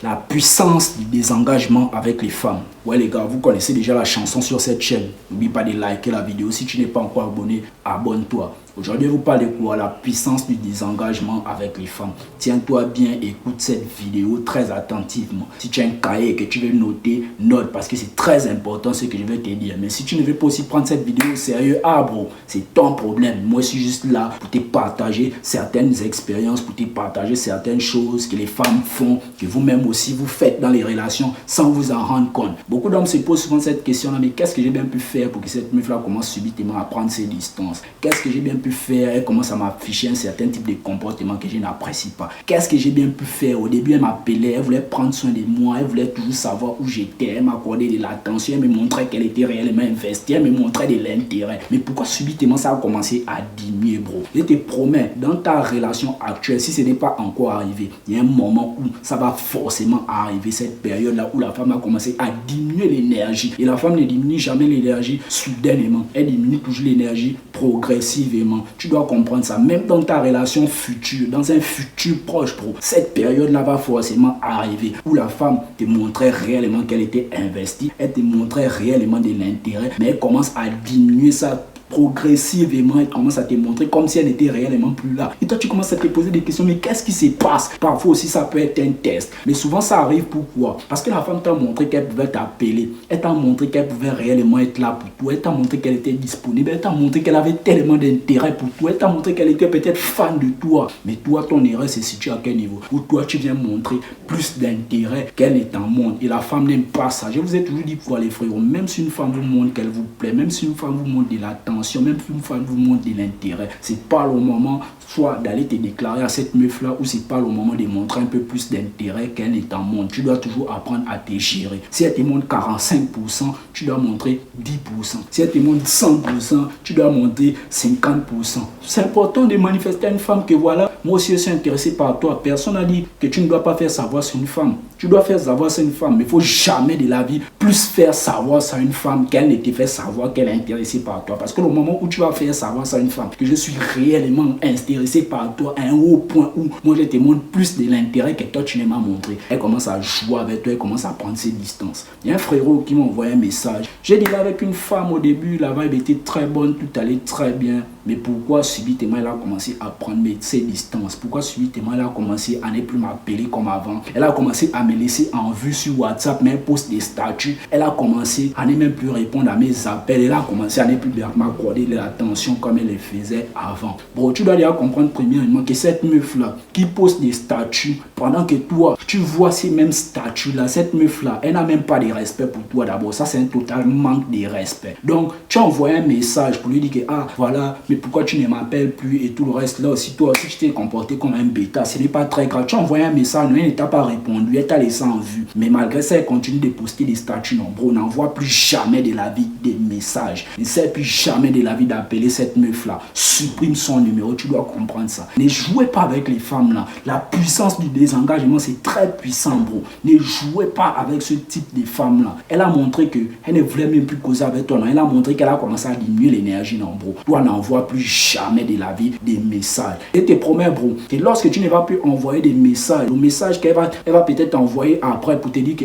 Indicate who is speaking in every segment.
Speaker 1: La puissance du désengagement avec les femmes. Ouais les gars, vous connaissez déjà la chanson sur cette chaîne. N'oublie pas de liker la vidéo. Si tu n'es pas encore abonné, abonne-toi. Aujourd'hui, vous parlez de quoi? La puissance du désengagement avec les femmes. Tiens-toi bien, écoute cette vidéo très attentivement. Si tu as un cahier et que tu veux noter, note parce que c'est très important ce que je vais te dire. Mais si tu ne veux pas aussi prendre cette vidéo au sérieux, bro, c'est ton problème. Moi, je suis juste là pour te partager certaines expériences, pour te partager certaines choses que les femmes font, que vous-même aussi vous faites dans les relations sans vous en rendre compte. Beaucoup d'hommes se posent souvent cette question-là, mais qu'est-ce que j'ai bien pu faire pour que cette meuf-là commence subitement à prendre ses distances? Qu'est-ce que j'ai bien pu faire? Elle commence à m'afficher un certain type de comportement que je n'apprécie pas. Qu'est-ce que j'ai bien pu faire? Au début, elle m'appelait, elle voulait prendre soin de moi, elle voulait toujours savoir où j'étais, elle m'accordait de l'attention, elle me montrait qu'elle était réellement investie, elle me montrait de l'intérêt. Mais pourquoi subitement ça a commencé à diminuer, bro? Je te promets, dans ta relation actuelle, si ce n'est pas encore arrivé, il y a un moment où ça va forcément arriver, cette période-là où la femme a commencé à diminuer l'énergie. Et la femme ne diminue jamais l'énergie soudainement, elle diminue toujours l'énergie progressivement. Tu dois comprendre ça. Même dans ta relation future, dans un futur proche, bro, cette période-là va forcément arriver où la femme te montrait réellement qu'elle était investie, elle te montrait réellement de l'intérêt, mais elle commence à diminuer ça progressivement, elle commence à te montrer comme si elle n'était réellement plus là. Et toi, tu commences à te poser des questions, mais qu'est-ce qui se passe? Parfois aussi, ça peut être un test. Mais souvent, ça arrive pourquoi? Parce que la femme t'a montré qu'elle pouvait t'appeler. Elle t'a montré qu'elle pouvait réellement être là pour toi. Elle t'a montré qu'elle était disponible. Elle t'a montré qu'elle avait tellement d'intérêt pour toi. Elle t'a montré qu'elle était peut-être fan de toi. Mais toi, ton erreur se situe à quel niveau? Où toi, tu viens montrer plus d'intérêt qu'elle ne t'en montre. Et la femme n'aime pas ça. Je vous ai toujours dit pour les frérots, même si une femme vous montre qu'elle vous plaît, même si une femme vous montre de l'attention, même si une femme vous montre de l'intérêt, c'est pas le moment soit d'aller te déclarer à cette meuf là, ou c'est pas le moment de montrer un peu plus d'intérêt qu'elle ne t'en montre. Tu dois toujours apprendre à te gérer. Si elle te montre 45%, tu dois montrer 10%. Si elle te montre 100%, tu dois montrer 50%. C'est important de manifester à une femme que voilà, moi aussi je suis intéressé par toi. Personne n'a dit que tu ne dois pas faire savoir sur une femme. Tu dois faire savoir sur une femme, mais il faut jamais de la vie plus faire savoir ça à une femme qu'elle ne te fait savoir qu'elle est intéressée par toi. Parce que le moment où tu vas faire savoir ça à une femme que je suis réellement intéressé par toi à un haut point où moi je te montre plus de l'intérêt que toi tu ne m'as montré, elle commence à jouer avec toi, elle commence à prendre ses distances. Il y a un frérot qui m'a envoyé un message. J'ai dit avec une femme au début, la vibe était très bonne, tout allait très bien. Mais pourquoi subitement elle a commencé à prendre ses distances? Pourquoi subitement elle a commencé à ne plus m'appeler comme avant? Elle a commencé à me laisser en vue sur WhatsApp, mais elle poste des statuts. Elle a commencé à ne même plus répondre à mes appels. Elle a commencé à ne plus m'accorder de l'attention comme elle le faisait avant. Bon, tu dois déjà comprendre premièrement que cette meuf-là qui poste des statuts, pendant que toi, tu vois ces mêmes statuts-là, cette meuf-là, elle n'a même pas de respect pour toi d'abord. Ça, c'est un total manque de respect. Donc, tu as envoyé un message pour lui dire que, voilà, mais pourquoi tu ne m'appelles plus et tout le reste là aussi, toi aussi, tu t'es comporté comme un bêta. Ce n'est pas très grave. Tu as envoyé un message, elle ne t'a pas répondu, elle t'a laissé en vue. Mais malgré ça, elle continue de poster des statuts. Non, bro, n'envoie plus jamais de la vie des messages. N'essaie plus jamais de la vie d'appeler cette meuf-là. Supprime son numéro, tu dois comprendre ça. Ne jouez pas avec les femmes là. La puissance du désengagement, c'est très puissant, bro. Ne jouez pas avec ce type de femme là. Elle a montré qu'elle ne voulait même plus causer avec toi. Non. Elle a montré qu'elle a commencé à diminuer l'énergie, non, bro. Toi, n'envoie plus jamais de la vie des messages. Et te promets, bro, que lorsque tu ne vas plus envoyer des messages, le message qu'elle va peut-être envoyer après pour te dire que,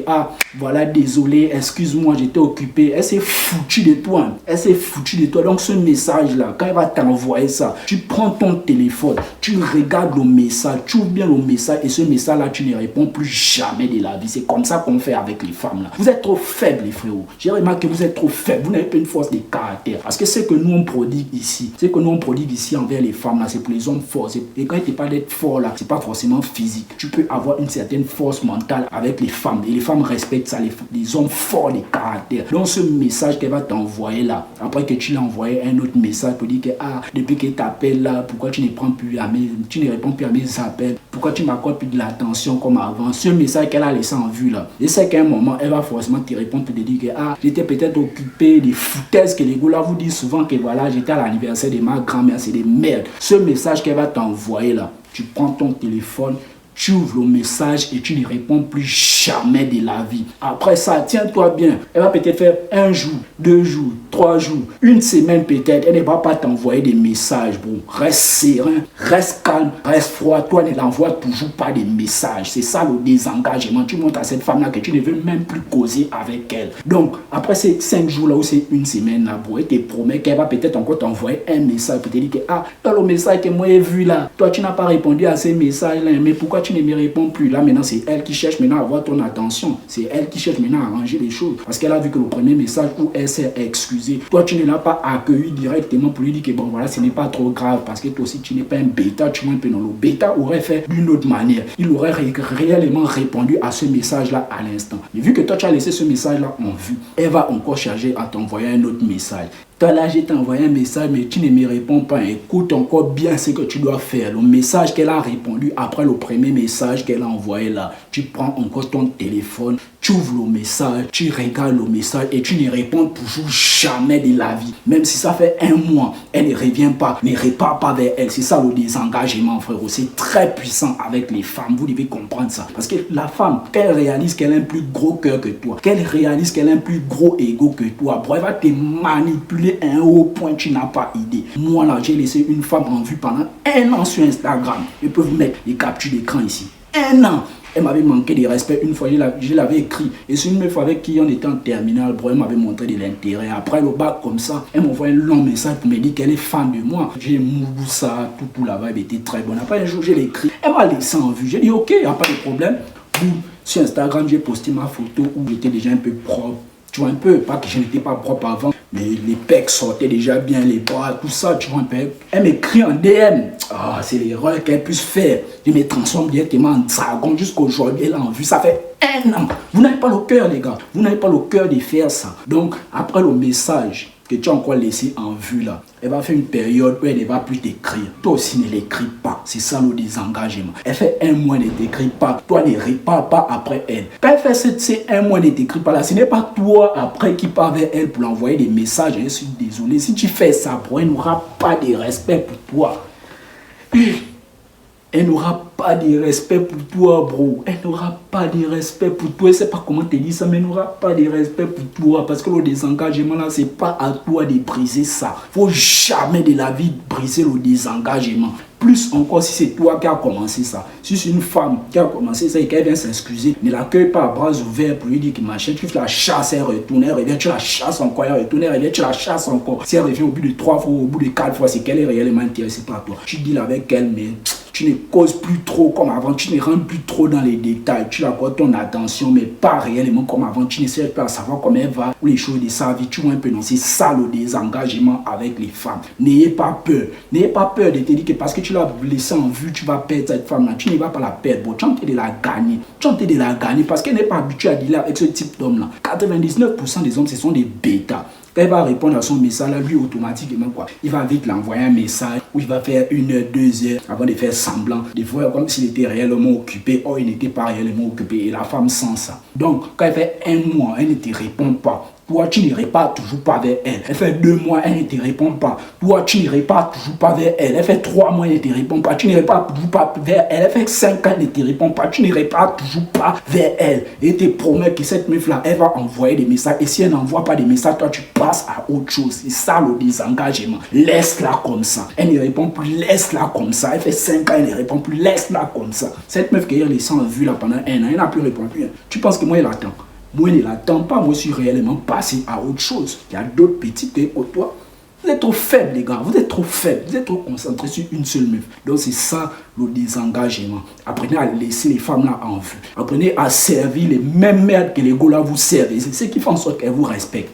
Speaker 1: voilà, désolé, excuse-moi, j'étais occupé. Elle s'est foutue de toi. Elle s'est foutue de toi. Donc, ce message-là, quand elle va t'envoyer ça, tu prends ton téléphone, tu regardes le message, tu ouvres bien le message et ce message-là, tu ne réponds plus jamais de la vie. C'est comme ça qu'on fait avec les femmes là. Vous êtes trop faibles, les frérots. J'ai remarqué que vous êtes trop faibles. Vous n'avez pas une force de caractère. Parce que ce que nous on prodigue ici, envers les femmes là, c'est pour les hommes forts. Et quand il te parle d'être fort là, c'est pas forcément physique. Tu peux avoir une certaine force mentale avec les femmes. Et les femmes respectent ça, les hommes forts de caractère. Donc ce message qu'elle va t'envoyer là, après que tu l'as envoyé un autre message pour dire que depuis qu'elle t'appelle là, pourquoi tu ne réponds plus à mes appels, pourquoi tu m'accordes plus de l'attention comme avant. Ce message qu'elle a laissé en vue là, et c'est qu'à un moment elle va forcément te répondre pour te dire que j'étais peut-être occupé, des foutaises que les gars là vous disent souvent que voilà, j'étais à l'anniversaire de ma grand-mère, c'est des merdes. Ce message qu'elle va t'envoyer là, tu prends ton téléphone, Tu ouvres le message et tu ne réponds plus jamais de la vie. Après ça, tiens-toi bien. Elle va peut-être faire 1 jour, 2 jours, 3 jours, 1 semaine peut-être. Elle ne va pas t'envoyer des messages, bro. Reste serein, reste calme, reste froid. Toi, ne l'envoie toujours pas des messages. C'est ça le désengagement. Tu montres à cette femme-là que tu ne veux même plus causer avec elle. Donc, après ces 5 jours-là ou ces 1 semaine-là, bro, elle te promet qu'elle va peut-être encore t'envoyer un message pour te dire que, ah, dans le message que moi j'ai vu là, toi, tu n'as pas répondu à ces messages-là, mais pourquoi tu ne me réponds plus? Là, maintenant, c'est elle qui cherche maintenant à avoir ton attention. C'est elle qui cherche maintenant à arranger les choses. Parce qu'elle a vu que le premier message où elle s'est excusée, toi, tu ne l'as pas accueilli directement pour lui dire que bon, voilà, ce n'est pas trop grave. Parce que toi aussi, tu n'es pas un bêta, tu es un peu dans le bêta aurait fait d'une autre manière. Il aurait réellement répondu à ce message-là à l'instant. Mais vu que toi, tu as laissé ce message-là en vue, elle va encore charger à t'envoyer un autre message. Toi là, j'ai t'envoyé un message, mais tu ne me réponds pas. Écoute encore bien ce que tu dois faire. Le message qu'elle a répondu après le premier message qu'elle a envoyé là, tu prends encore ton téléphone, tu ouvres le message, tu regardes le message et tu ne réponds toujours jamais de la vie. Même si ça fait 1 mois, elle ne revient pas, ne repart pas vers elle. C'est ça le désengagement, frérot. C'est très puissant avec les femmes. Vous devez comprendre ça. Parce que la femme, qu'elle réalise qu'elle a un plus gros cœur que toi, qu'elle réalise qu'elle a un plus gros ego que toi, elle va te manipuler à un haut point, tu n'as pas idée. Moi là, j'ai laissé une femme en vue pendant 1 an sur Instagram. Je peux vous mettre les captures d'écran ici. 1 an. Elle m'avait manqué de respect. Une fois, je l'avais écrit. Et c'est une meuf avec qui on était en terminale. Elle m'avait montré de l'intérêt. Après le bac comme ça, elle m'envoie un long message pour me dire qu'elle est fan de moi. J'ai mouvu ça, tout la vibe était très bonne. Après un jour, je l'ai écrit. Elle m'a laissé en vue. J'ai dit ok, il n'y a pas de problème. Sur Instagram, j'ai posté ma photo où j'étais déjà un peu propre. Tu vois un peu, pas que je n'étais pas propre avant, mais les pecs sortaient déjà bien, les bras, tout ça, tu vois un peu. Elle m'écrit en DM. Ah, c'est l'erreur qu'elle puisse faire. Je me transforme directement en dragon jusqu'aujourd'hui. Elle a en vue, ça fait 1 an. Vous n'avez pas le cœur, les gars. Vous n'avez pas le cœur de faire ça. Donc, après le message que tu as encore laissé en vue là, elle va faire une période où elle ne va plus t'écrire. Toi aussi ne l'écris pas. C'est ça le désengagement. Elle fait 1 mois, elle ne t'écrit pas. Toi ne repars pas après elle. Quand elle fait ces 1 mois, elle ne t'écrit pas là, ce n'est pas toi après qui pars vers elle pour l'envoyer des messages. Je suis désolé. Si tu fais ça, elle n'aura pas de respect pour toi. Elle n'aura pas de respect pour toi, bro. Elle n'aura pas de respect pour toi. Je ne sais pas comment te dire ça, mais elle n'aura pas de respect pour toi. Parce que le désengagement, là, ce n'est pas à toi de briser ça. Il ne faut jamais de la vie briser le désengagement. Plus encore si c'est toi qui as commencé ça. Si c'est une femme qui a commencé ça et qu'elle vient s'excuser, ne l'accueille pas à bras ouverts pour lui dire que machin, tu la chasses, elle retourne, elle revient, tu la chasses encore, elle retourne, elle revient, tu la chasses encore. Si elle revient au bout de 3 fois, au bout de 4 fois, c'est qu'elle est réellement intéressée par toi. Tu deals avec elle, mais tu ne causes plus trop comme avant, tu ne rentres plus trop dans les détails, tu accordes ton attention, mais pas réellement comme avant, tu ne sais pas savoir comment elle va ou les choses de sa vie, tu vois un peu, non, c'est ça le désengagement avec les femmes. N'ayez pas peur de te dire que parce que tu l'as laissé en vue, tu vas perdre cette femme-là, tu ne vas pas la perdre, bon, tu es en train de la gagner, parce qu'elle n'est pas habituée à dealer avec ce type d'homme-là. 99% des hommes, ce sont des bêtas. Quand il va répondre à son message, là, lui, automatiquement, quoi, il va vite l'envoyer un message où il va faire 1 heure, 2 heures avant de faire semblant. Des fois, comme s'il était réellement occupé, or il n'était pas réellement occupé. Et la femme sent ça. Donc, quand il fait 1 mois, elle ne te répond pas. Toi, tu ne repars toujours pas vers elle. Elle fait 2 mois, elle ne te répond pas. Toi, tu ne repars toujours pas vers elle. Elle fait 3 mois, elle ne te répond pas. Tu ne repars toujours pas vers elle. Elle fait 5 ans, elle ne te répond pas. Tu ne repars toujours pas vers elle. Et te promets que cette meuf-là, elle va envoyer des messages. Et si elle n'envoie pas des messages, toi, tu passes à autre chose. C'est ça le désengagement. Laisse-la comme ça. Elle ne répond plus. Laisse-la comme ça. Elle fait 5 ans, elle ne répond plus. Laisse-la comme ça. Cette meuf qui a laissé en vue là pendant 1 an, elle n'a plus répondu. Tu penses que moi, elle attend? Moi, je ne l'attends pas. Moi, je suis réellement passé à autre chose. Il y a d'autres petites que toi. Vous êtes trop faibles, les gars. Vous êtes trop faibles. Vous êtes trop concentrés sur une seule meuf. Donc, c'est ça le désengagement. Apprenez à laisser les femmes là en vue. Apprenez à servir les mêmes merdes que les gars là vous servent. C'est ce qui fait en sorte qu'elles vous respectent.